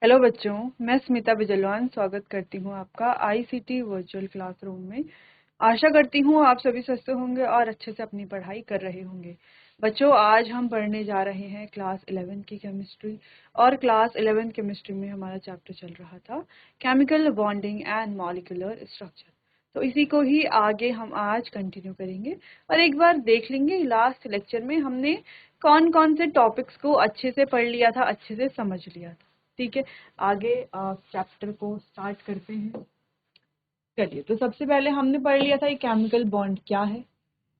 Hello बच्चों, मैं स्मिता बिजलवान स्वागत करती हूँ आपका आईसीटी वर्चुअल क्लासरूम में। आशा करती हूँ आप सभी स्वस्थ होंगे और अच्छे से अपनी पढ़ाई कर रहे होंगे। बच्चों, आज हम पढ़ने जा रहे हैं क्लास 11 की केमिस्ट्री। और क्लास 11 केमिस्ट्री में हमारा चैप्टर चल रहा था chemical bonding and molecular structure. तो इसी को ही आगे हम आज कंटिन्यू करेंगे और एक बार देख लेंगे लास्ट लेक्चर में हमने कौन कौन से टॉपिक्स को अच्छे से पढ़ लिया था, अच्छे से समझ लिया था। ठीक है, आगे चैप्टर को स्टार्ट करते हैं। चलिए, तो सबसे पहले हमने पढ़ लिया था ये केमिकल बॉन्ड क्या है,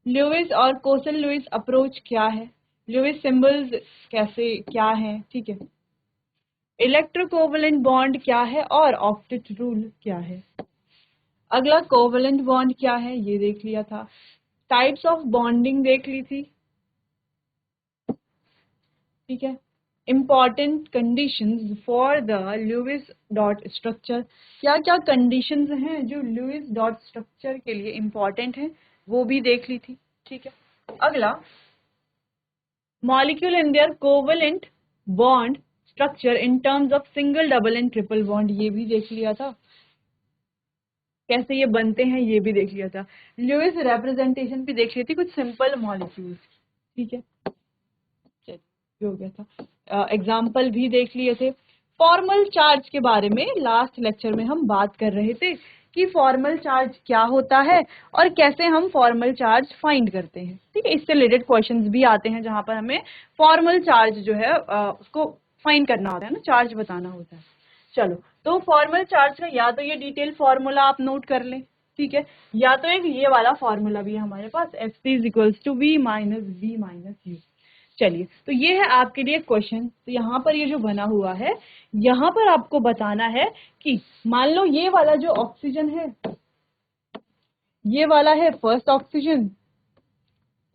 ल्यूइस और कोसल लुईस अप्रोच क्या है, लुईस सिंबल्स कैसे क्या है, ठीक है, इलेक्ट्रोकोवलेंट बॉन्ड क्या है और ऑक्टेट रूल क्या है। अगला कोवलेंट बॉन्ड क्या है ये देख लिया था, टाइप्स ऑफ बॉन्डिंग देख ली थी, ठीक है, important conditions for the Lewis dot structure, क्या क्या कंडीशंस हैं जो लुईस डॉट स्ट्रक्चर के लिए इम्पॉर्टेंट हैं वो भी देख ली थी, ठीक है। अगला molecule in their covalent bond structure in terms of single double and triple bond, ये भी देख लिया था, कैसे ये बनते हैं ये भी देख लिया था। लुईस रिप्रेजेंटेशन भी देख ली थी, कुछ सिंपल मॉलिक्यूल्स, ठीक है, हो गया था। एग्जाम्पल भी देख लिए थे। फॉर्मल चार्ज के बारे में लास्ट लेक्चर में हम बात कर रहे थे कि फॉर्मल चार्ज क्या होता है और कैसे हम फॉर्मल चार्ज फाइंड करते हैं, ठीक है। इससे रिलेटेड क्वेश्चंस भी आते हैं जहां पर हमें फॉर्मल चार्ज जो है उसको फाइंड करना होता है ना, चार्ज बताना होता है। चलो, तो फॉर्मल चार्ज का या तो ये डिटेल फॉर्मूला आप नोट कर लें, ठीक है, या तो एक ये वाला फॉर्मूला भी है हमारे पास, Fc = V - V - U। चलिए, तो ये है आपके लिए क्वेश्चन। तो यहाँ पर ये जो बना हुआ है, यहाँ पर आपको बताना है कि मान लो ये वाला जो ऑक्सीजन है, ये वाला है फर्स्ट ऑक्सीजन,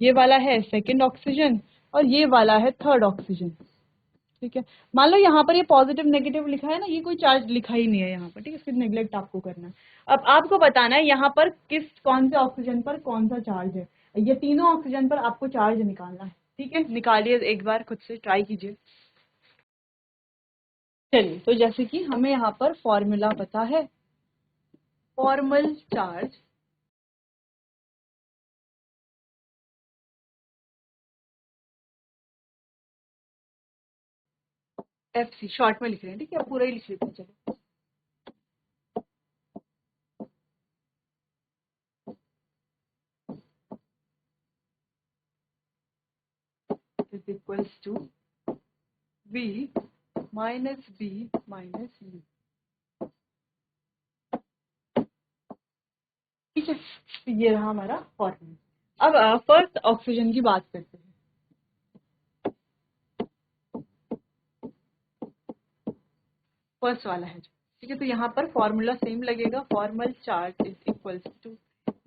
ये वाला है सेकंड ऑक्सीजन और ये वाला है थर्ड ऑक्सीजन, ठीक है। मान लो यहाँ पर ये पॉजिटिव नेगेटिव लिखा है ना, ये कोई चार्ज लिखा ही नहीं है यहाँ पर, ठीक है, इसको नेग्लेक्ट आपको करना है। अब आपको बताना है यहाँ पर कौन से ऑक्सीजन पर कौन सा चार्ज है, ये तीनों ऑक्सीजन पर आपको चार्ज निकालना है, ठीक है। निकालिए, एक बार खुद से ट्राई कीजिए। चलिए, तो जैसे कि हमें यहाँ पर फॉर्मूला पता है, फॉर्मल चार्ज FC शॉर्ट में लिख रहे हैं, ठीक है, पूरा ही लिख लेते हैं। चलो, is equals to V - B - U, ठीक है। तो ये रहा हमारा फॉर्मूला। अब फर्स्ट ऑक्सीजन की बात करते हैं। फर्स्ट वाला है जो, ठीक है, तो यहाँ पर फॉर्मूला सेम लगेगा, formal charge is equals to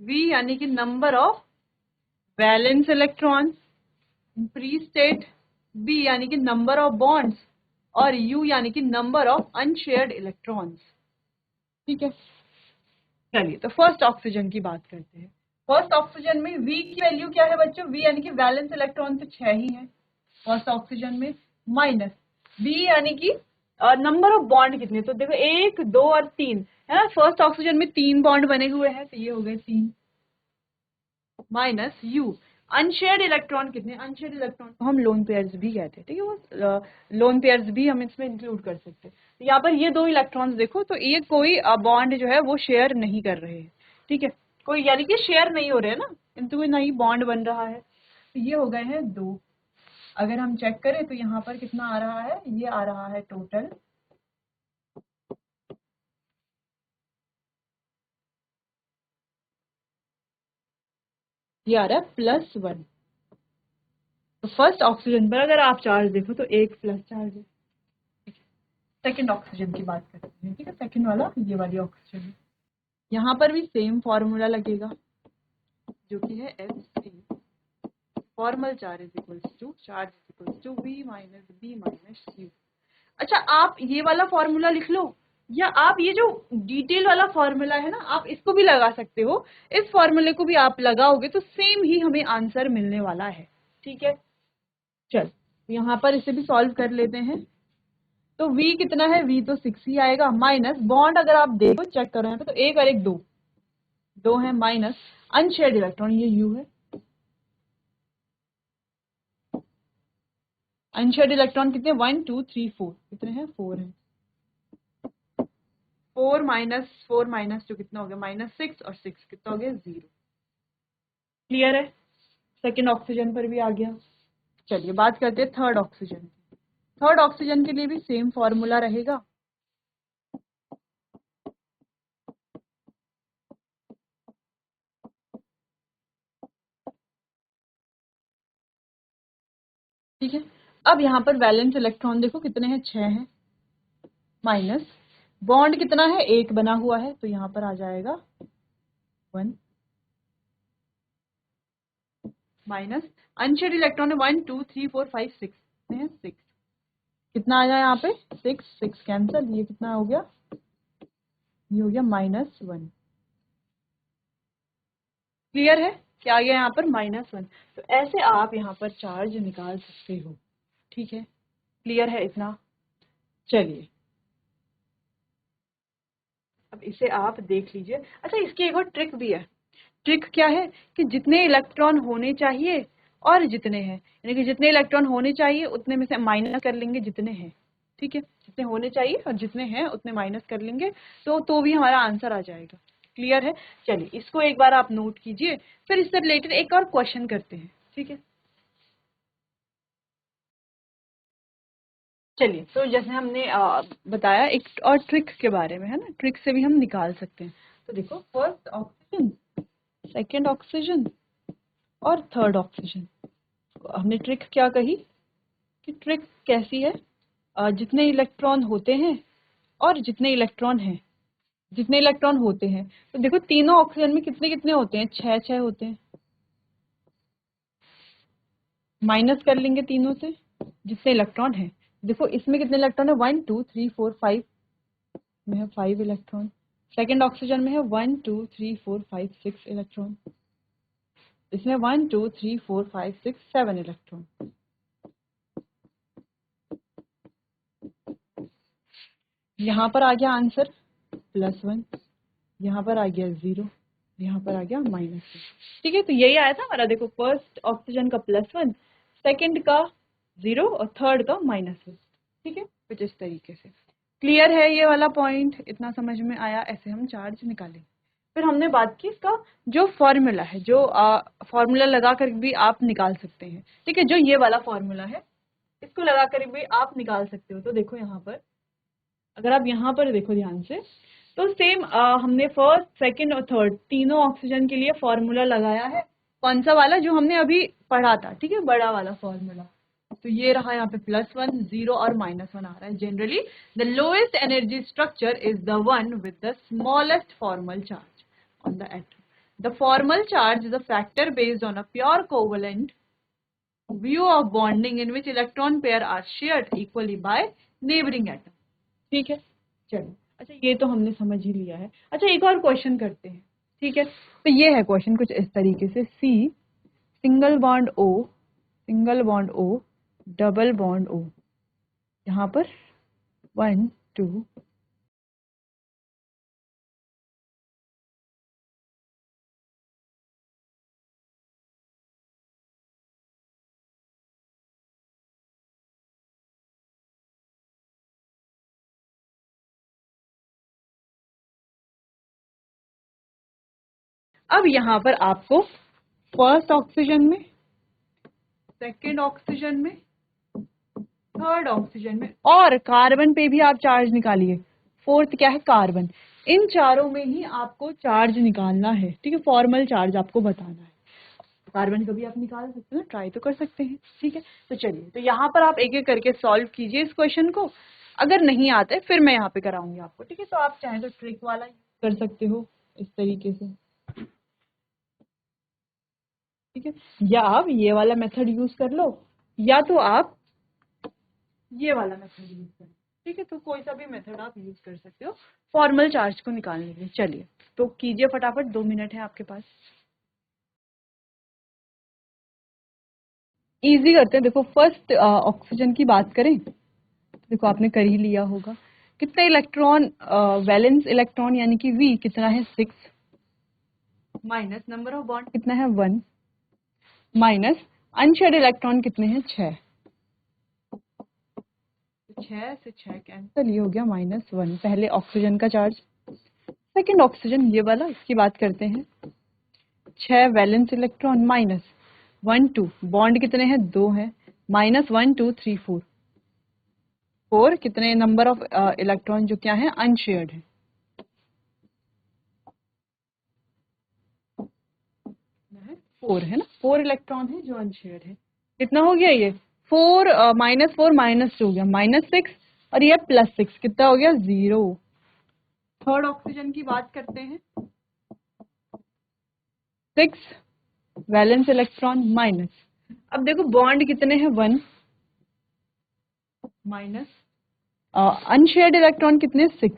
V यानी कि number of valence electron, free state, B यानी कि नंबर ऑफ बॉन्ड्स और U यानी कि नंबर ऑफ अनशेयर्ड इलेक्ट्रॉन्स, ठीक है। चलिए, तो फर्स्ट ऑक्सीजन की बात करते हैं। फर्स्ट ऑक्सीजन में V की वैल्यू क्या है बच्चों, V यानी कि वैलेंस इलेक्ट्रॉन तो 6 ही है फर्स्ट ऑक्सीजन में, माइनस B यानी कि नंबर ऑफ बॉन्ड कितने, तो देखो 1 2 और 3 है ना, फर्स्ट ऑक्सीजन में 3 बॉन्ड बने हुए हैं, तो ये हो गए 3, माइनस U अनशेयर्ड इलेक्ट्रॉन कितने, अनशेयर्ड इलेक्ट्रॉन को हम लोन पेयर्स भी कहते हैं, ठीक है, वो लोन पेयर्स भी हम इसमें इंक्लूड कर सकते हैं। तो यहाँ पर ये दो इलेक्ट्रॉन्स देखो, तो ये कोई बॉन्ड जो है वो शेयर नहीं कर रहे हैं, ठीक है, कोई यानी कि शेयर नहीं हो रहे हैं ना, इनमें नहीं बॉन्ड बन रहा है, तो ये हो गए हैं 2। अगर हम चेक करें तो यहाँ पर कितना आ रहा है, ये आ रहा है टोटल ये आ रहा है +1। तो फर्स्ट ऑक्सीजन पर अगर आप चार्ज देखो तो 1 प्लस चार्ज है। सेकंड ऑक्सीजन की बात करते हैं, ठीक है, सेकंड वाला ये वाली ऑक्सीजन, यहाँ पर भी सेम फॉर्मूला लगेगा जो कि है Fc, formal charge is equals to V - B - U। अच्छा, आप ये वाला फॉर्मूला लिख लो, या आप ये जो डिटेल वाला फॉर्मूला है ना, आप इसको भी लगा सकते हो। इस फॉर्मूले को भी आप लगाओगे तो सेम ही हमें आंसर मिलने वाला है, ठीक है। चल, यहाँ पर इसे भी सॉल्व कर लेते हैं। तो V कितना है, V तो 6 ही आएगा, माइनस बॉन्ड अगर आप देखो चेक करो यहाँ पे तो एक और एक दो, दो है, माइनस अनशेयर्ड इलेक्ट्रॉन ये U है, अनशेयर्ड इलेक्ट्रॉन कितने 1 2 3 4 कितने हैं 4 है, 4 माइनस टू कितना हो गया -6 और 6 कितना हो गया 0। क्लियर है, सेकेंड ऑक्सीजन पर भी आ गया। चलिए बात करते हैं थर्ड ऑक्सीजन। थर्ड ऑक्सीजन के लिए भी सेम फॉर्मूला रहेगा। ठीक है, अब यहाँ पर वैलेंस इलेक्ट्रॉन देखो कितने हैं 6 हैं, माइनस बॉन्ड कितना है एक बना हुआ है तो यहाँ पर आ जाएगा 1, माइनस अनशेयर्ड इलेक्ट्रॉन है 1 2 3 4 5 6 है 6, कितना आया यहाँ पे 6 6 कैंसल, ये कितना हो गया, ये हो गया -1। क्लियर है, क्या आ गया यहाँ पर -1। तो ऐसे आप यहाँ पर चार्ज निकाल सकते हो। ठीक है, क्लियर है इतना। चलिए अब इसे आप देख लीजिए। अच्छा इसकी एक और ट्रिक भी है। ट्रिक क्या है कि जितने इलेक्ट्रॉन होने चाहिए और जितने हैं, यानी कि जितने इलेक्ट्रॉन होने चाहिए उतने में से माइनस कर लेंगे जितने हैं। ठीक है, जितने होने चाहिए और जितने हैं उतने माइनस कर लेंगे तो भी हमारा आंसर आ जाएगा। क्लियर है, चलिए इसको एक बार आप नोट कीजिए, फिर इससे रिलेटेड एक और क्वेश्चन करते हैं। ठीक है, चलिए तो जैसे हमने बताया एक और ट्रिक के बारे में, है ना, ट्रिक से भी हम निकाल सकते हैं। तो देखो फर्स्ट ऑक्सीजन, सेकेंड ऑक्सीजन और थर्ड ऑक्सीजन, हमने ट्रिक क्या कही कि ट्रिक कैसी है, जितने इलेक्ट्रॉन होते हैं और जितने इलेक्ट्रॉन हैं, जितने इलेक्ट्रॉन होते हैं, तो देखो तीनों ऑक्सीजन में कितने कितने होते हैं, 6 6 होते हैं, माइनस कर लेंगे तीनों से जितने इलेक्ट्रॉन हैं। देखो इसमें कितने इलेक्ट्रॉन है 1 2 3 4 5 में है 5 इलेक्ट्रॉन, सेकेंड ऑक्सीजन में है 1 2 3 4 5 6 इलेक्ट्रॉन, इसमें 1 2 3 4 5 6 7 इलेक्ट्रॉन। यहाँ पर आ गया आंसर +1, यहाँ पर आ गया 0, यहाँ पर आ गया -1। ठीक है, तो यही आया था हमारा, देखो फर्स्ट ऑक्सीजन का +1, सेकंड का 0 और थर्ड का -1। ठीक है, कुछ इस तरीके से। क्लियर है ये वाला पॉइंट, इतना समझ में आया, ऐसे हम चार्ज निकालेंगे। फिर हमने बात की इसका जो फॉर्मूला है, जो फॉर्मूला लगा कर भी आप निकाल सकते हैं। ठीक है, जो ये वाला फॉर्मूला है इसको लगा कर भी आप निकाल सकते हो। तो देखो यहाँ पर, अगर आप यहाँ पर देखो ध्यान से, तो सेम हमने फर्स्ट सेकंड और थर्ड तीनों ऑक्सीजन के लिए फॉर्मूला लगाया है। कौन सा वाला, जो हमने अभी पढ़ा था, ठीक है, बड़ा वाला फॉर्मूला। तो ये रहा यहाँ पे +1 0 और -1 आ रहा है। Generally the lowest energy structure is the one with the smallest formal charge on the atom. The formal charge is a factor based on a pure covalent view of bonding in which electron pair are shared equally by neighboring atom। ठीक है, चलो अच्छा ये तो हमने समझ ही लिया है। अच्छा एक और क्वेश्चन करते हैं। ठीक है, तो ये है क्वेश्चन कुछ इस तरीके से, C single bond O, single bond O, double bond O, यहाँ पर 1 2। अब यहाँ पर आपको फर्स्ट ऑक्सीजन में, सेकेंड ऑक्सीजन में, थर्ड ऑक्सीजन में और कार्बन पे भी आप चार्ज निकालिए। फोर्थ क्या है, कार्बन। इन चारों में ही आपको चार्ज निकालना है। ठीक है, फॉर्मल चार्ज आपको बताना है। कार्बन का भी आप निकाल सकते हैं, ट्राई तो कर सकते हैं। ठीक है, तो चलिए तो यहाँ पर आप एक एक करके सॉल्व कीजिए इस क्वेश्चन को। अगर नहीं आता है फिर मैं यहाँ पे कराऊंगी आपको। ठीक है, तो आप चाहें तो ट्रिक वाला कर सकते हो इस तरीके से। ठीक है, या आप ये वाला मेथड यूज कर लो, या तो आप ये वाला मेथड यूज करें। ठीक है, तो कोई सा भी मेथड आप यूज कर सकते हो फॉर्मल चार्ज को निकालने के लिए। चलिए तो कीजिए फटाफट, 2 मिनट है आपके पास। इजी करते हैं। देखो फर्स्ट ऑक्सीजन की बात करें देखो आपने कर ही लिया होगा। कितने इलेक्ट्रॉन, वैलेंस इलेक्ट्रॉन यानी कि V कितना है 6, माइनस नंबर ऑफ बॉन्ड कितना है 1, माइनस अनशेयर्ड इलेक्ट्रॉन कितने हैं 6, 6 से 6 कैंसिल, ये हो गया -1। पहले ऑक्सीजन का चार्ज, सेकंड ऑक्सीजन ये वाला, इसकी बात करते हैं। 6 वैलेंस इलेक्ट्रॉन माइनस 1 2, बॉन्ड कितने हैं 2 हैं, -1 2 3 4, 4 कितने नंबर ऑफ इलेक्ट्रॉन जो क्या है अनशेयर्ड है, 4 है ना, 4 इलेक्ट्रॉन है जो अनशेयर्ड है। कितना हो गया ये 4, -4 -2 हो गया -6, और ये +6 कितना हो गया 0। थर्ड ऑक्सीजन की बात करते हैं। 6 वैलेंस इलेक्ट्रॉन माइनस, अब देखो बॉन्ड कितने हैं 1, माइनस अनशेयर्ड इलेक्ट्रॉन कितने 6,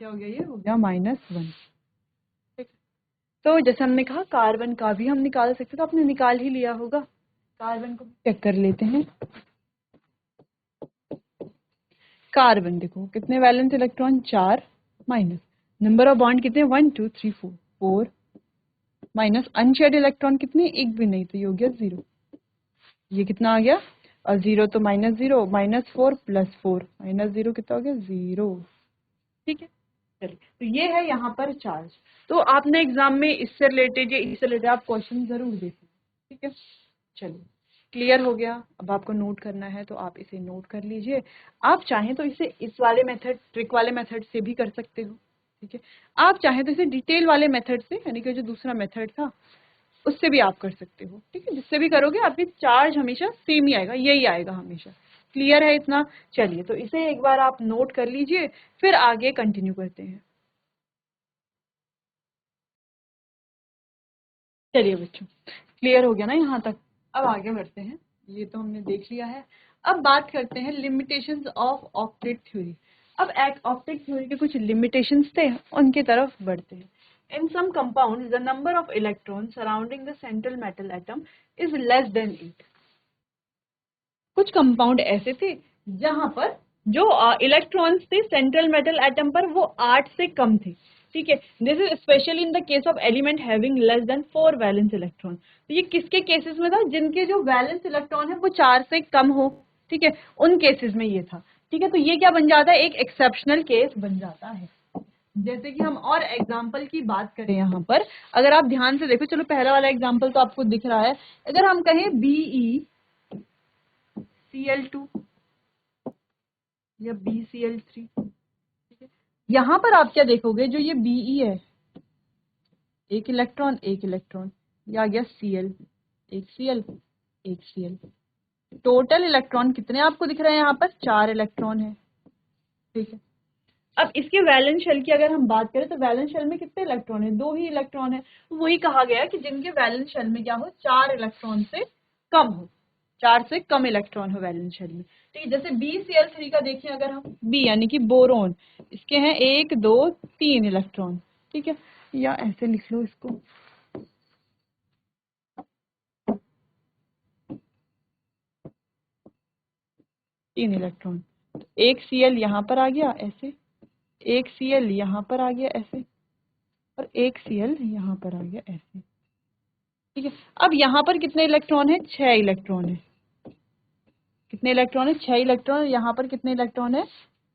क्या हो गया, ये हो गया -1। तो जैसे हमने कहा कार्बन का भी हम निकाल सकते, तो आपने निकाल ही लिया होगा। कार्बन को चेक कर लेते हैं। कार्बन देखो कितने valence electron 4, minus number of bond कितने 1 2 3 4, 4, माइनस अनशेयर्ड इलेक्ट्रॉन कितने, एक भी नहीं, तो ये हो गया 0। ये कितना आ गया, और 0 तो -0, -4 + 4, -0 कितना हो गया 0। ठीक है, चलिए, तो ये है यहाँ पर चार्ज। तो आपने एग्जाम में इससे रिलेटेड या इससे रिलेटेड आप क्वेश्चन जरूर देखें। ठीक है, चलिए क्लियर हो गया। अब आपको नोट करना है तो आप इसे नोट कर लीजिए। आप चाहें तो इसे इस वाले मेथड, ट्रिक वाले मेथड से भी कर सकते हो। ठीक है, आप चाहें तो इसे डिटेल वाले मेथड से, यानी कि जो दूसरा मेथड था उससे भी आप कर सकते हो। ठीक है, जिससे भी करोगे आपकी चार्ज हमेशा सेम ही आएगा, यही आएगा हमेशा। क्लियर है इतना? चलिए, तो इसे एक बार आप नोट कर लीजिए, फिर आगे कंटिन्यू करते हैं। चलिए बच्चों, क्लियर हो गया ना यहाँ तक? अब आगे बढ़ते हैं। ये तो हमने देख लिया है। अब बात करते हैं लिमिटेशंस ऑफ ऑक्टेट थ्योरी। अब ऑक्टेट थ्योरी के कुछ लिमिटेशंस थे, उनकी तरफ बढ़ते हैं। In some compounds the number of electron surrounding the central metal atom is less than 8। कुछ कंपाउंड ऐसे थे जहां पर जो इलेक्ट्रॉन्स थे सेंट्रल मेटल एटम पर वो 8 से कम थे। ठीक है, this is specially in the case of element having less than 4 valence electron. तो ये किसके केसेस में था? जिनके जो वैलेंस इलेक्ट्रॉन है वो 4 से कम हो। ठीक है, उन केसेस में ये था। ठीक है, तो ये क्या बन जाता है? एक एक्सेप्शनल केस बन जाता है। जैसे कि हम और एग्जाम्पल की बात करें यहाँ पर, अगर आप ध्यान से देखो, चलो पहला वाला एग्जाम्पल तो आपको दिख रहा है। अगर हम कहें BeCl2 या BCl3, यहाँ पर आप क्या देखोगे, जो ये Be है, एक इलेक्ट्रॉन एक इलेक्ट्रॉन, ये आ गया Cl, एक Cl एक Cl, टोटल इलेक्ट्रॉन कितने आपको दिख रहे हैं? यहाँ पर 4 इलेक्ट्रॉन है। ठीक है, अब इसके वैलेंस शेल की अगर हम बात करें तो वैलेंस शेल में कितने इलेक्ट्रॉन है? 2 ही इलेक्ट्रॉन है। तो वही कहा गया कि जिनके वैलेंस शेल में क्या हो, 4 इलेक्ट्रॉन से कम हो, 4 से कम इलेक्ट्रॉन हो वैलेंस शेल में। ठीक है, जैसे BCl3 का देखिए, अगर हम B यानी कि बोरोन, इसके हैं 1 2 3 इलेक्ट्रॉन। ठीक है, या ऐसे लिख लो इसको, तीन इलेक्ट्रॉन। तो एक Cl यहाँ पर आ गया ऐसे, एक Cl यहाँ पर आ गया ऐसे, और एक Cl यहाँ पर आ गया ऐसे। ठीक है, अब यहाँ पर कितने इलेक्ट्रॉन है? 6 इलेक्ट्रॉन है। कितने इलेक्ट्रॉन है? 6 इलेक्ट्रॉन। यहाँ पर कितने इलेक्ट्रॉन है?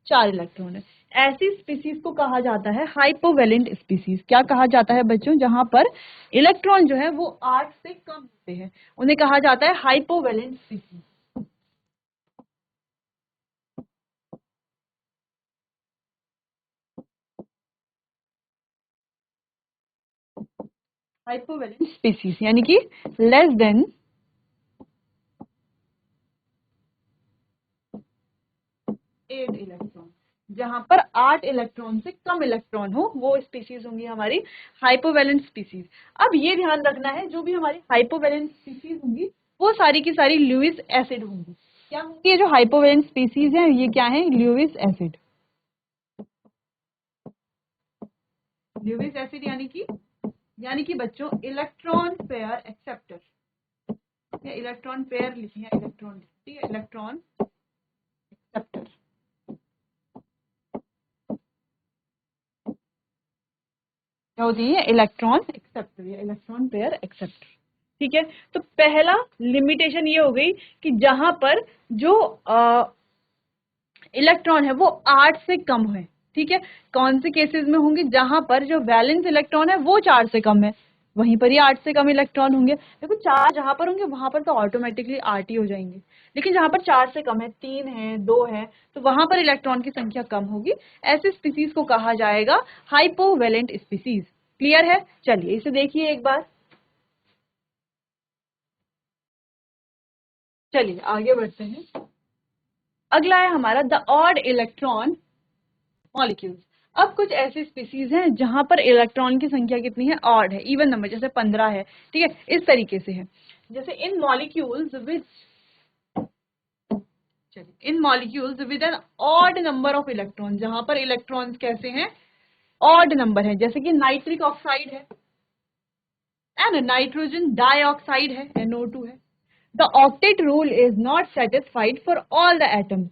4 इलेक्ट्रॉन है। ऐसी स्पीसीज को कहा जाता है हाइपोवेलेंट स्पीसीज। क्या कहा जाता है बच्चों? जहां पर इलेक्ट्रॉन जो है वो 8 से कम होते हैं, उन्हें कहा जाता है हाइपोवेलेंट स्पीसीज। हाइपोवेलेंट स्पीसीज यानी कि लेस देन 8 इलेक्ट्रॉन। जहां पर 8 इलेक्ट्रॉन से कम इलेक्ट्रॉन हो वो स्पीसीज होंगी हमारी हाइपोवेलेंट स्पीसीज। अब ये ध्यान रखना है, जो भी हमारी हाइपोवेलेंट स्पीसीज होंगी वो सारी की सारी ल्यूइस एसिड होंगी। क्या होंगी? ये जो हाइपोवेलेंट स्पीसीज है ये क्या है? Lewis acid. ल्यूइस एसिड यानी कि बच्चों इलेक्ट्रॉन पेयर एक्सेप्टर, या इलेक्ट्रॉन पेयर लिखे हैं, इलेक्ट्रॉन, ठीक है, इलेक्ट्रॉन एक्सेप्टर। क्या होती है? इलेक्ट्रॉन एक्सेप्टर या इलेक्ट्रॉन पेयर एक्सेप्टर। ठीक है, तो पहला लिमिटेशन ये हो गई कि जहां पर जो इलेक्ट्रॉन है वो 8 से कम है। ठीक है, कौन से केसेस में होंगे? जहां पर जो वैलेंस इलेक्ट्रॉन है वो 4 से कम है, वहीं पर ही 8 से कम इलेक्ट्रॉन होंगे। देखो 4 जहां पर होंगे वहां पर तो ऑटोमेटिकली 8 ही हो जाएंगे, लेकिन जहां पर 4 से कम है, 3 है, 2 है, तो वहां पर इलेक्ट्रॉन की संख्या कम होगी। ऐसे स्पीसीज को कहा जाएगा हाइपोवैलेंट स्पीसीज। क्लियर है? चलिए इसे देखिए एक बार। चलिए आगे बढ़ते हैं। अगला है हमारा द ऑड इलेक्ट्रॉन मॉलिक्यूल्स। अब कुछ ऐसी स्पीसीज हैं जहां पर इलेक्ट्रॉन की संख्या कितनी है? ऑड है, इवन नंबर, जैसे 15 है। ठीक है, इस तरीके से है। जैसे in molecules with an odd number of electron, जहां पर इलेक्ट्रॉन्स कैसे हैं? ऑड नंबर है। जैसे कि नाइट्रिक ऑक्साइड है एंड नाइट्रोजन डाइऑक्साइड है, NO2 है। The octet rule is not satisfied for all the atoms.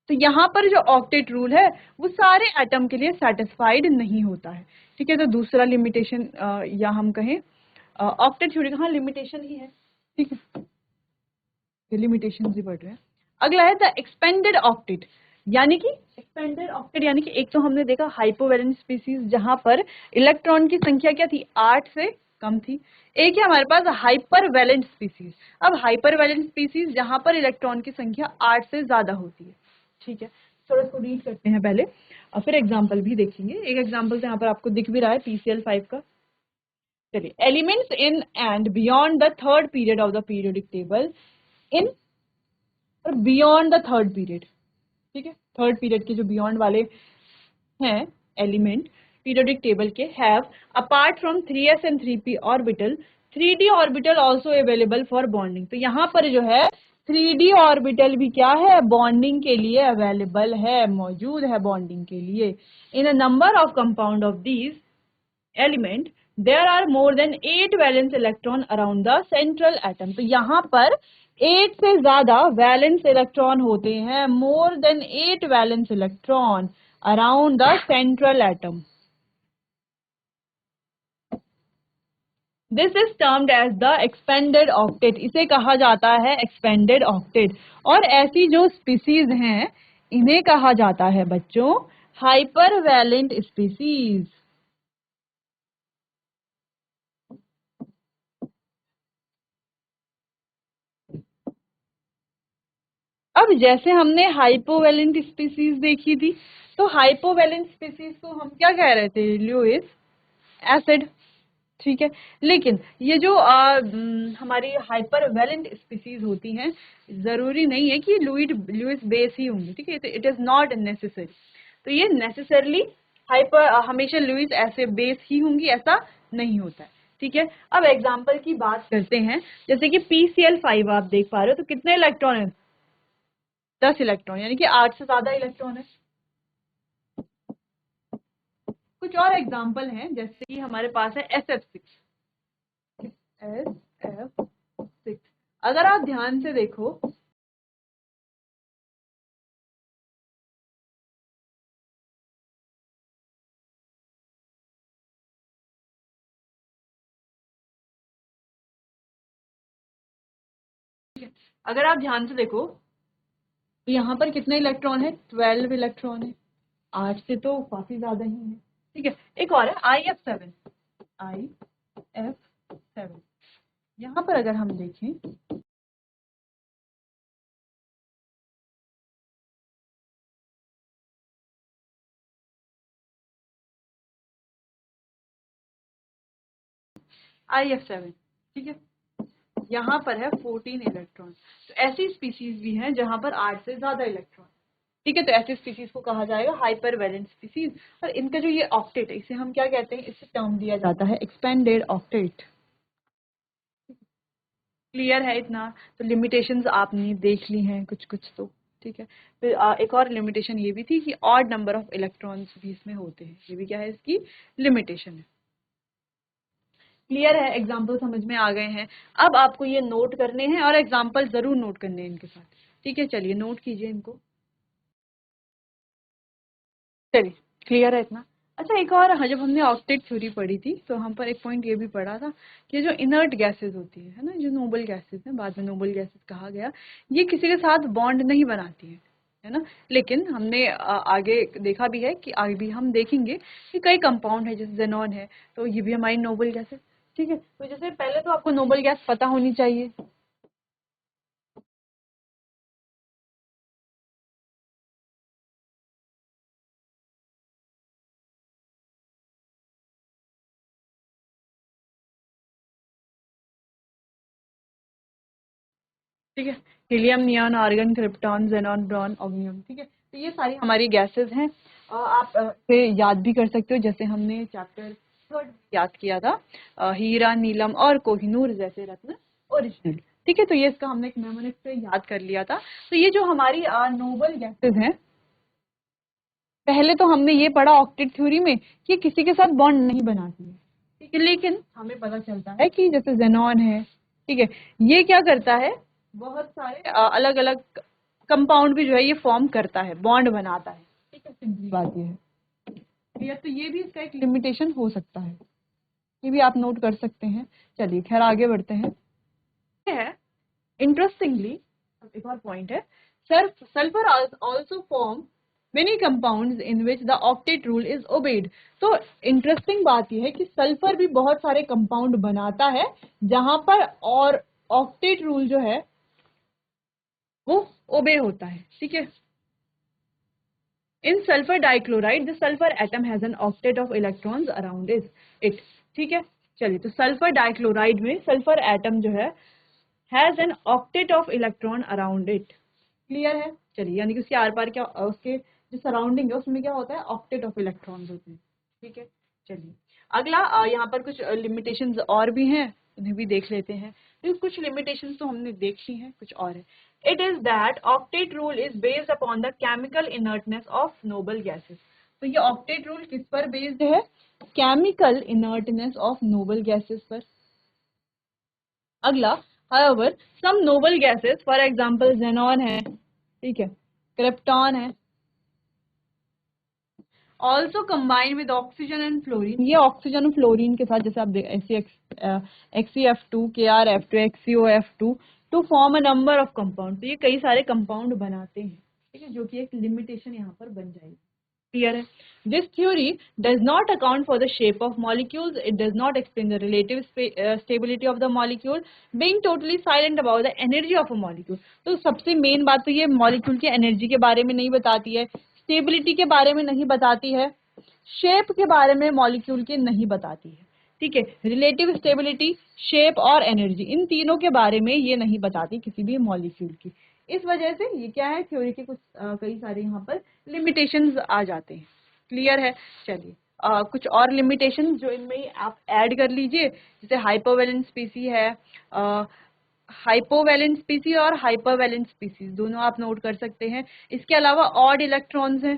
तो यहाँ पर जो ऑक्टेट रूल है वो सारे एटम के लिए सेटिस्फाइड नहीं होता है। ठीक है, तो दूसरा लिमिटेशन या हम कहें ऑक्टेट थ्योरी का लिमिटेशन ही है। ठीक है, ये लिमिटेशन ही बढ़ रहे हैं। अगला है द एक्सपेंडेड ऑक्टेट, यानी कि एक्सपेंडेड ऑक्टेट यानी कि एक तो हमने देखा हाइपोवैलेंट स्पीसीज जहां पर इलेक्ट्रॉन की संख्या क्या थी? 8 से कम थी। एक है हमारे पास हाइपर वैलेंट स्पीसीज। अब हाइपर वैलेंट स्पीसीज जहां पर इलेक्ट्रॉन की संख्या 8 से ज्यादा होती है। ठीक है, थोड़ा इसको रीड करते हैं पहले और फिर एग्जाम्पल भी देखेंगे। एक एग्जाम्पल तो यहाँ पर आपको दिख भी रहा है PCl5 का। चलिए, elements in and beyond the third period of the periodic table इन और बियॉन्ड द थर्ड पीरियड। ठीक है, थर्ड पीरियड के जो बियॉन्ड वाले हैं एलिमेंट पीरियोडिक टेबल के have apart from 3s and 3p orbital 3d orbital also available for bonding. तो यहाँ पर जो है 3d ऑर्बिटल भी क्या है? बॉन्डिंग के लिए अवेलेबल है, मौजूद है बॉन्डिंग के लिए। In a number of compound of these element there are more than 8 valence electron around the central atom. तो यहाँ पर 8 से ज्यादा वैलेंस इलेक्ट्रॉन होते हैं, more than 8 valence electron around the central atom. This is termed as the expanded octet. इसे कहा जाता है एक्सपेंडेड ऑक्टेट। और ऐसी जो स्पीसीज हैं इन्हें कहा जाता है बच्चों हाइपर वैलेंट स्पीसीज। अब जैसे हमने हाइपोवैलेंट स्पीसीज देखी थी, तो हाइपोवैलेंट स्पीसीज को हम क्या कह रहे थे? Lewis acid. ठीक है, लेकिन ये जो हमारी हाइपर वैलेंट स्पीसीज होती हैं जरूरी नहीं है कि लुइस बेस ही होंगी। ठीक है, इट इज नॉट नेसेसरी। तो ये नेसेसरली हाइपर हमेशा लुइस ऐसे बेस ही होंगी ऐसा नहीं होता है। ठीक है, अब एग्जाम्पल की बात करते हैं। जैसे कि PCl5 आप देख पा रहे हो, तो कितने इलेक्ट्रॉन है? 10 इलेक्ट्रॉन, यानी कि 8 से ज्यादा इलेक्ट्रॉन है। कुछ और एग्जाम्पल हैं, जैसे कि हमारे पास है SF6। SF6 अगर आप ध्यान से देखो, अगर आप ध्यान से देखो तो यहाँ पर कितने इलेक्ट्रॉन है? 12 इलेक्ट्रॉन है। 8 से तो काफी ज्यादा ही है। ठीक है, एक और है IF7। IF7 यहाँ पर अगर हम देखें, IF7, ठीक है, यहाँ पर है 14 इलेक्ट्रॉन। तो ऐसी स्पीसीज भी हैं जहां पर 8 से ज्यादा इलेक्ट्रॉन। ठीक है, तो ऐसी स्पीसीज को कहा जाएगा हाइपर वैलेंट स्पीसीज। और इनका जो ये ऑक्टेट है इसे हम क्या कहते हैं? इससे टर्म दिया जाता है एक्सपेंडेड ऑक्टेट। क्लियर है इतना? तो लिमिटेशंस आपने देख ली हैं कुछ कुछ तो। ठीक है, फिर एक और लिमिटेशन ये भी थी कि ऑड नंबर ऑफ इलेक्ट्रॉन्स भी इसमें होते हैं। ये भी क्या है? इसकी लिमिटेशन है। क्लियर है? एग्जाम्पल समझ में आ गए हैं? अब आपको ये नोट करने हैं और एग्जाम्पल जरूर नोट करने हैं इनके साथ। ठीक है, चलिए नोट कीजिए इनको। चलिए, क्लियर है इतना? अच्छा, एक और, हाँ, जब हमने ऑक्टेट थ्योरी पढ़ी थी तो हम पर एक पॉइंट ये भी पढ़ा था कि जो इनर्ट गैसेस होती है ना, जो नोबल गैसेस हैं, बाद में नोबल गैसेस कहा गया, ये किसी के साथ बॉन्ड नहीं बनाती है ना। लेकिन हमने आगे देखा भी है कि आगे भी हम देखेंगे कि कई कंपाउंड है, जैसे जेनॉन है, तो ये भी हमारी नोबल गैस है। ठीक है, तो जैसे पहले तो आपको नोबल गैस पता होनी चाहिए। ठीक है, helium, neon, argon, krypton, xenon, ब्रॉन, ऑग्नियम। ठीक है, तो ये सारी हमारी गैसेस हैं। आप इसे याद भी कर सकते हो, जैसे हमने चैप्टर थर्ड याद किया था, हीरा, नीलम और कोहिनूर जैसे रत्न ओरिजिनल। ठीक है, तो ये इसका हमने एक मेमोनिक से याद कर लिया था। तो ये जो हमारी नोबल गैसेस हैं, पहले तो हमने ये पढ़ा ऑक्टेट थ्योरी में कि किसी के साथ बॉन्ड नहीं बनाती है। ठीक है, लेकिन हमें पता चलता है कि जैसे जेनॉन है, ठीक है, ये क्या करता है, बहुत सारे अलग अलग कंपाउंड भी जो है ये फॉर्म करता है, बॉन्ड बनाता है। ठीक है, सिंपली बात ये है। क्लियर? तो ये भी इसका एक लिमिटेशन हो सकता है, ये भी आप नोट कर सकते हैं। चलिए, खैर आगे बढ़ते हैं। ये है, इंटरेस्टिंगली, एक और पॉइंट है, sulphur also form many compounds in which the octet rule is obeyed. तो इंटरेस्टिंग बात यह है कि सल्फर भी बहुत सारे कंपाउंड बनाता है जहां पर और ऑक्टेट रूल जो है वो ओबे होता है। ठीक है, in sulphur dichloride the sulphur atom has an octet of electrons around it. ठीक है, चलिए, तो सल्फर डाइक्लोराइड में सल्फर एटम जो है has an octet of electron around it. Clear है? चलिए, यानी कि उसके आर पार क्या, उसके जो सराउंडिंग है उसमें क्या होता है, ऑक्टेट ऑफ इलेक्ट्रॉन्स होते हैं। ठीक है, चलिए अगला, यहाँ पर कुछ लिमिटेशंस और भी हैं, उन्हें भी देख लेते हैं। तो कुछ लिमिटेशंस तो हमने देख ली हैं, कुछ और है। It is that octet rule is based upon the chemical inertness of noble gases. तो ये ऑक्टेट रूल किस पर बेस्ड है? Chemical inertness of noble gases पर। अगला, however some noble gases, for example xenon है, ठीक है, क्रिप्टॉन है, also combined with oxygen and fluorine, ये ऑक्सीजन और फ्लोरीन के साथ, जैसे आप देख XeF2, KrF2, XeOF2 to form a number of compound. तो ये कई सारे कंपाउंड बनाते हैं। ठीक है, जो कि एक लिमिटेशन यहाँ पर बन जाएगी। Clear है? This theory does not account for the shape of molecules. It does not explain the relative stability of the molecule, being totally silent about the energy of a molecule. तो सबसे main बात तो ये molecule की energy के बारे में नहीं बताती है, स्टेबिलिटी के बारे में नहीं बताती है, शेप के बारे में मॉलिक्यूल के नहीं बताती है। ठीक है, रिलेटिव स्टेबिलिटी, शेप और एनर्जी, इन तीनों के बारे में ये नहीं बताती किसी भी मॉलिक्यूल की। इस वजह से ये क्या है, थ्योरी के कुछ कई सारे यहाँ पर लिमिटेशंस आ जाते हैं। क्लियर है? चलिए, कुछ और लिमिटेशन जो इनमें आप ऐड कर लीजिए, जैसे हाइपोवैलेंट स्पीसी है, हाइपोवैलेंट स्पीसी और हाइपरवैलेंट स्पीसीज दोनों आप नोट कर सकते हैं। इसके अलावा ऑड इलेक्ट्रॉन्स हैं,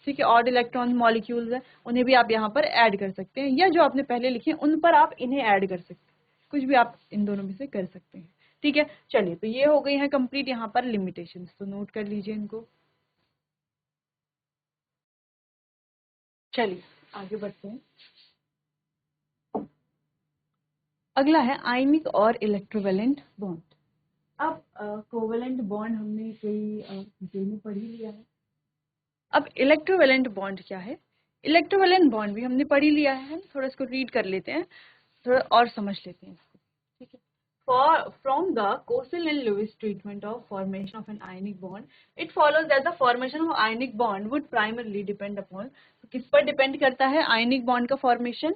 ठीक है, ऑड इलेक्ट्रॉन मॉलिक्यूल्स हैं, उन्हें भी आप यहाँ पर ऐड कर सकते हैं, या जो आपने पहले लिखे हैं उन पर आप इन्हें ऐड कर सकते हैं। कुछ भी आप इन दोनों में से कर सकते हैं। ठीक है, चलिए, तो ये हो गई है कंप्लीट यहाँ पर लिमिटेशंस, तो नोट कर लीजिए इनको। चलिए, आगे बढ़ते हैं। अगला है आयनिक और इलेक्ट्रोवैलेंट बॉन्ड। अब कोवैलेंट बॉन्ड हमने कई डिटेल में पढ़ ही लिया है। अब इलेक्ट्रोवैलेंट बॉन्ड क्या है? इलेक्ट्रोवैलेंट बॉन्ड भी हमने पढ़ ही लिया है, हम थोड़ा इसको रीड कर लेते हैं, थोड़ा और समझ लेते हैं इसको। ठीक है, from the Coastal and Lewis treatment of formation of an ionic bond, it follows that the formation of ionic bond would primarily depend upon, तो किस पर डिपेंड करता है ionic bond का formation?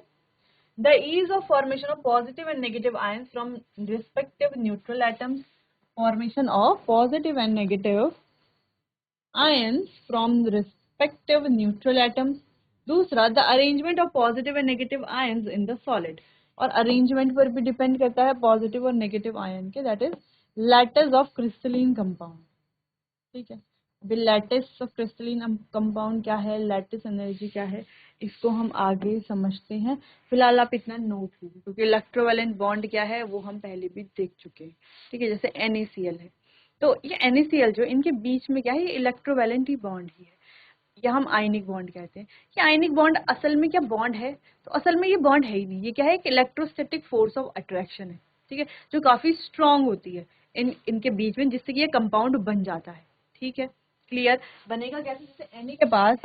The ease of formation of positive and negative ions from respective neutral atoms, formation of positive and negative ions from respective neutral atoms. दूसरा, the arrangement of positive and negative ions in the solid, और arrangement पर भी depend करता है positive और negative ion के, that is lattice of crystalline compound. ठीक है, अभी लैटिस ऑफ क्रिस्टलीन कंपाउंड क्या है, लैटिस एनर्जी क्या है, इसको हम आगे समझते हैं। फिलहाल आप इतना नोट कीजिए, क्योंकि इलेक्ट्रोवैलेंट बॉन्ड क्या है वो हम पहले भी देख चुके हैं। ठीक है, जैसे NaCl है, तो ये NaCl जो इनके बीच में क्या है, ये इलेक्ट्रोवैलेंट ही बॉन्ड ही है, या हम आयनिक बॉन्ड कहते हैं। कि आयनिक बॉन्ड असल में क्या बॉन्ड है, तो असल में ये बॉन्ड है ही नहीं, ये क्या है, एक इलेक्ट्रोस्टैटिक फोर्स ऑफ अट्रैक्शन है। ठीक है, जो काफी स्ट्रांग होती है इनके बीच में, जिससे कि ये कंपाउंड बन जाता है। ठीक है, क्लियर। बनेगा कैसे, जैसे Na के पास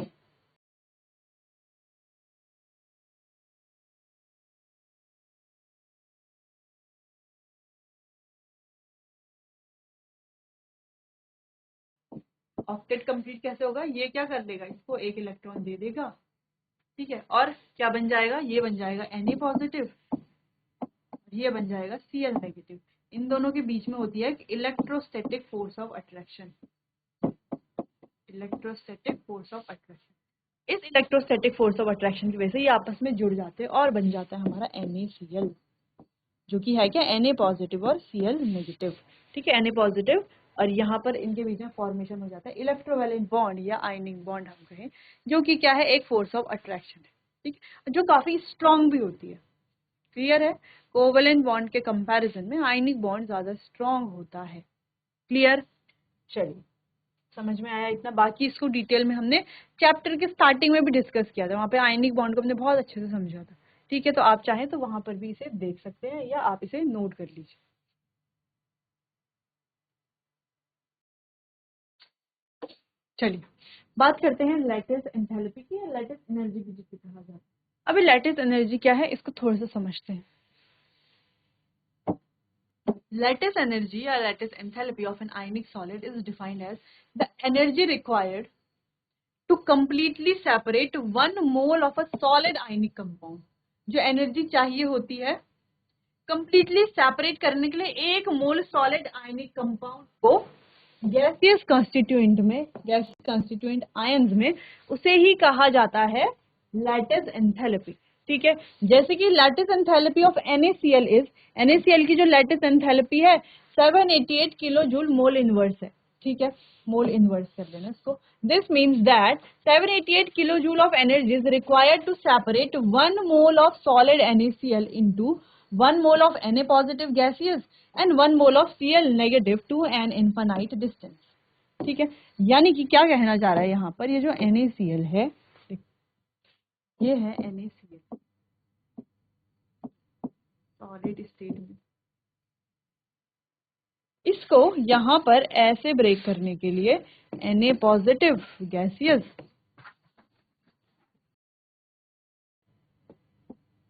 ऑक्टेट कंप्लीट कैसे होगा, ये क्या कर देगा, इसको एक इलेक्ट्रॉन दे देगा। ठीक है, और क्या बन जाएगा, ये बन जाएगा Na पॉजिटिव, ये बन जाएगा Cl नेगेटिव। इन दोनों के बीच में होती है electrostatic force of attraction, electrostatic force of attraction. इस इलेक्ट्रोस्टैटिक फोर्स ऑफ अट्रैक्शन की वजह से ये आपस में जुड़ जाते हैं और बन जाता है हमारा NaCl, जो कि है क्या, Na पॉजिटिव और Cl नेगेटिव। ठीक है, Na पॉजिटिव, और यहाँ पर इनके बीच में फॉर्मेशन हो जाता है इलेक्ट्रोवैलेंट बॉन्ड या आयनिक बॉन्ड हम कहें, जो कि क्या है, एक फोर्स ऑफ अट्रैक्शन है। ठीक, जो काफी स्ट्रांग भी होती है। क्लियर है, कोवैलेंट बॉन्ड के कंपैरिजन में आयनिक बॉन्ड ज्यादा स्ट्रांग होता है। क्लियर, चलिए समझ में आया इतना। बाकी इसको डिटेल में हमने चैप्टर के स्टार्टिंग में भी डिस्कस किया था, वहाँ पे आयनिक बॉन्ड को हमने बहुत अच्छे से समझा था। ठीक है, तो आप चाहें तो वहां पर भी इसे देख सकते हैं, या आप इसे नोट कर लीजिए। चलिए बात करते हैं लैटिस एंथैल्पी की, या लैटिस एनर्जी भी जिसे कहा जाता है। अभी लैटिस एनर्जी क्या है, इसको थोड़ा सा समझते हैं। Lattice energy or lattice enthalpy of an ionic solid is defined as the energy required to completely separate 1 mole of a solid ionic compound। जो एनर्जी चाहिए होती है कंप्लीटली सेपरेट करने के लिए 1 मोल सॉलिड आयनिक कंपाउंड को गैसियस कंस्टिट्यूएंट में, gaseous constituent ions में, उसे ही कहा जाता है लैटिस एंथैल्पी। ठीक है, जैसे कि lattice enthalpy of NaCl is, NaCl की जो लैटिस एंथैल्पी है 788 किलो जूल मोल इनवर्स है। ठीक है, मोल इनवर्स कर लेना इसको। This means that 788 kilo joule of energy is required to separate 1 mole of solid NaCl into 1 mole of Na positive gaseous and 1 mole of Cl negative to an infinite distance। ठीक है, यानी कि क्या कहना चाह रहा है यहाँ पर, ये जो NaCl है, ये है NaCl सॉलिड स्टेट में, इसको यहाँ पर ऐसे ब्रेक करने के लिए Na positive gaseous,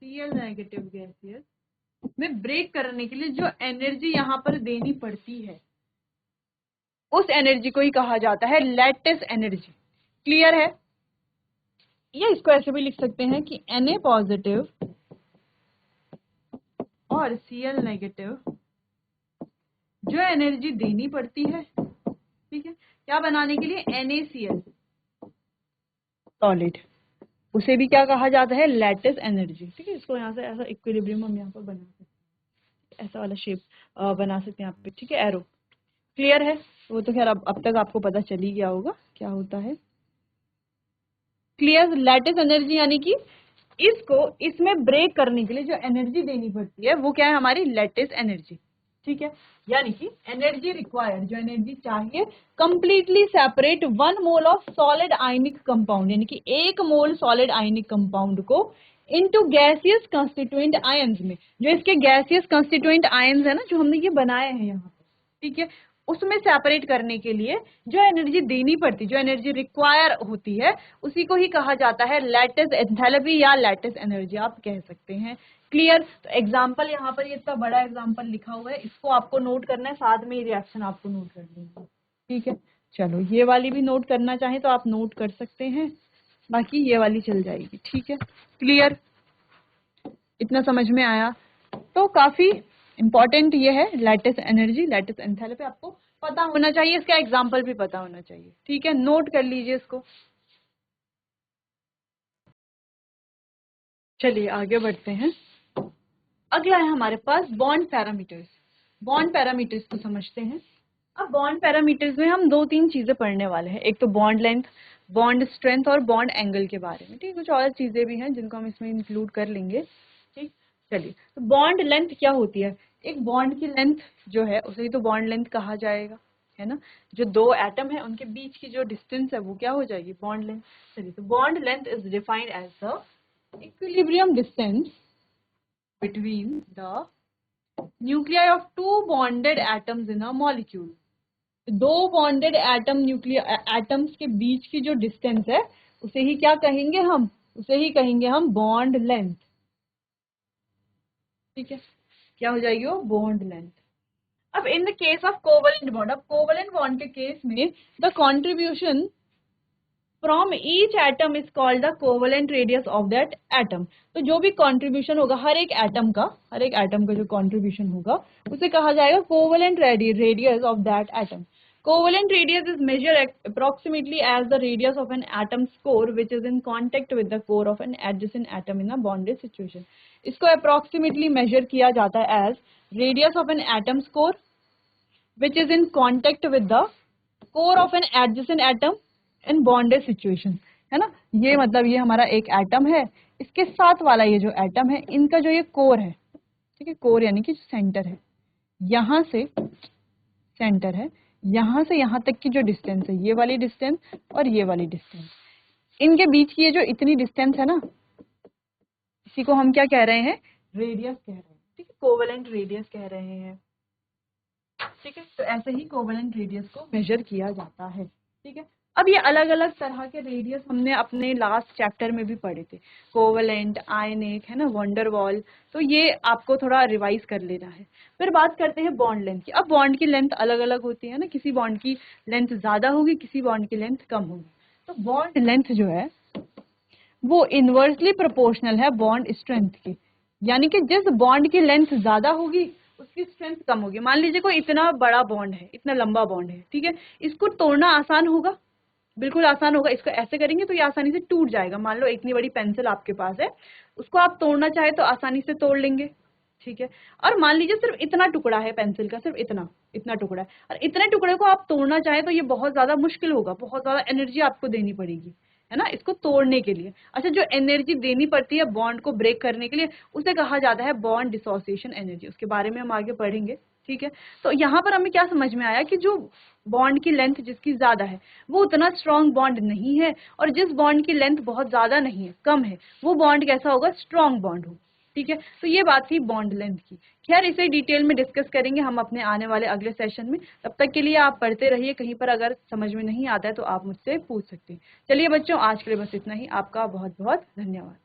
Cl negative gaseous में ब्रेक करने के लिए जो एनर्जी यहाँ पर देनी पड़ती है, उस एनर्जी को ही कहा जाता है लैटिस एनर्जी। क्लियर है, या इसको ऐसे भी लिख सकते हैं कि Na पॉजिटिव और Cl नेगेटिव जो एनर्जी देनी पड़ती है, ठीक है, क्या बनाने के लिए, NaCl सॉलिड, उसे भी क्या कहा जाता है, लैटिस एनर्जी। ठीक है, इसको यहाँ से ऐसा इक्विलिब्रियम हम यहाँ पर बना सकते हैं, ऐसा वाला शेप बना सकते हैं यहाँ पे। ठीक है, एरो। क्लियर है, वो तो खैर अब तक आपको पता चल ही गया होगा क्या होता है। क्लियर, लैटिस एनर्जी यानी कि इसको इसमें ब्रेक करने के लिए जो एनर्जी देनी पड़ती है वो क्या है, हमारी लैटिस एनर्जी। ठीक है, यानी कि एनर्जी रिक्वायर्ड, जो एनर्जी चाहिए completely separate 1 mole of solid ionic compound, यानी कि 1 मोल सॉलिड आयनिक कंपाउंड को इनटू गैसियस कंस्टिट्यूएंट आयंस में, जो इसके गैसियस कंस्टिट्यूएंट आयंस है ना, जो हमने ये बनाए हैं यहाँ पे, ठीक है, उसमें सेपरेट करने के लिए जो एनर्जी देनी पड़ती, जो एनर्जी रिक्वायर होती है, उसी को ही कहा जाता है लैटिस एंथैल्पी या लैटिस एनर्जी आप कह सकते हैं। क्लियर, तो एग्जांपल यहाँ पर ये इतना बड़ा एग्जांपल लिखा हुआ है, इसको आपको नोट करना है, साथ में ये रिएक्शन आपको नोट कर लेंगे। ठीक है, चलो ये वाली भी नोट करना चाहें तो आप नोट कर सकते हैं, बाकी ये वाली चल जाएगी। ठीक है, क्लियर, इतना समझ में आया। तो काफी इंपॉर्टेंट ये है लैटिस एनर्जी, लैटिस एंथैल्पी आपको पता होना चाहिए, इसका एग्जांपल भी पता होना चाहिए। ठीक है, नोट कर लीजिए इसको। चलिए आगे बढ़ते हैं। अगला है हमारे पास बॉन्ड पैरामीटर्स। बॉन्ड पैरामीटर्स को समझते हैं। अब बॉन्ड पैरामीटर्स में हम 2-3 चीजें पढ़ने वाले हैं। एक तो बॉन्ड लेंथ, बॉन्ड स्ट्रेंथ और बॉन्ड एंगल के बारे में, ठीक है। कुछ और चीजें भी हैं जिनको हम इसमें इंक्लूड कर लेंगे, ठीक। चलिए, तो बॉन्ड लेंथ क्या होती है? एक बॉन्ड की लेंथ जो है उसे ही तो बॉन्ड लेंथ कहा जाएगा, है ना। जो दो एटम है उनके बीच की जो डिस्टेंस है वो क्या हो जाएगी? Bond length. चलिए, तो bond length is defined as the equilibrium distance between the nuclei of two bonded atoms in a molecule. दो बॉन्डेड एटम्स के बीच की जो डिस्टेंस है उसे ही क्या कहेंगे हम? उसे ही कहेंगे हम बॉन्ड लेंथ, ठीक है। क्या हो जाएगी वो? Bond length. अब in the case of covalent bond, अब कोवलेंट बॉन्ड के केस में the contribution from each atom is called the covalent radius of that atom. तो जो भी कंट्रीब्यूशन होगा हर एक एटम का जो कंट्रीब्यूशन होगा उसे कहा जाएगा covalent radius of that atom. Covalent radius is measured approximately as the radius of an atom's core which is in contact with the core of an adjacent atom in a bonded situation. इसको approximately measure किया जाता है as radius of an atom's core which is in contact with the core of an adjacent atom in bonded situation, है ना। ये मतलब ये हमारा एक एटम है, इसके साथ वाला ये जो एटम है इनका जो ये कोर है, ठीक है। कोर यानी कि सेंटर है, यहाँ से सेंटर है, यहाँ से यहाँ तक की जो डिस्टेंस है ये वाली डिस्टेंस और ये वाली डिस्टेंस, इनके बीच की ये जो इतनी डिस्टेंस है ना, इसी को हम क्या कह रहे हैं? रेडियस कह रहे हैं, ठीक है। कोवेलेंट रेडियस कह रहे हैं, ठीक है। तो ऐसे ही कोवेलेंट रेडियस को मेजर किया जाता है, ठीक है। अब ये अलग अलग तरह के रेडियस हमने अपने लास्ट चैप्टर में भी पढ़े थे, कोवेलेंट, आयनिक, है ना, वंडरवॉल। तो ये आपको थोड़ा रिवाइज कर लेना है। फिर बात करते हैं बॉन्ड लेंथ की। अब बॉन्ड की लेंथ अलग अलग होती है ना, किसी बॉन्ड की लेंथ ज्यादा होगी, किसी बॉन्ड की लेंथ कम होगी। तो बॉन्ड लेंथ जो है वो इनवर्सली प्रोपोर्शनल है बॉन्ड स्ट्रेंथ की, यानी कि जिस बॉन्ड की लेंथ ज्यादा होगी उसकी स्ट्रेंथ कम होगी। मान लीजिए कोई इतना बड़ा बॉन्ड है, इतना लंबा बॉन्ड है, ठीक है, इसको तोड़ना आसान होगा, बिल्कुल आसान होगा। इसको ऐसे करेंगे तो ये आसानी से टूट जाएगा। मान लो इतनी बड़ी पेंसिल आपके पास है, उसको आप तोड़ना चाहे तो आसानी से तोड़ लेंगे, ठीक है। और मान लीजिए सिर्फ इतना टुकड़ा है पेंसिल का, सिर्फ इतना इतना टुकड़ा है, और इतने टुकड़े को आप तोड़ना चाहे तो ये बहुत ज्यादा मुश्किल होगा, बहुत ज्यादा एनर्जी आपको देनी पड़ेगी, है ना, इसको तोड़ने के लिए। अच्छा, जो एनर्जी देनी पड़ती है बॉन्ड को ब्रेक करने के लिए उसे कहा जाता है बॉन्ड डिसोसिएशन एनर्जी। उसके बारे में हम आगे पढ़ेंगे, ठीक है। तो यहाँ पर हमें क्या समझ में आया कि जो बॉन्ड की लेंथ जिसकी ज्यादा है वो उतना स्ट्रॉन्ग बॉन्ड नहीं है, और जिस बॉन्ड की लेंथ बहुत ज्यादा नहीं है, कम है, वो बॉन्ड कैसा होगा? स्ट्रॉन्ग बॉन्ड हो, ठीक है। तो ये बात थी बॉन्ड लेंथ की। खैर, इसे डिटेल में डिस्कस करेंगे हम अपने आने वाले अगले सेशन में। तब तक के लिए आप पढ़ते रहिए, कहीं पर अगर समझ में नहीं आता है तो आप मुझसे पूछ सकते हैं। चलिए बच्चों, आज के लिए बस इतना ही। आपका बहुत बहुत धन्यवाद।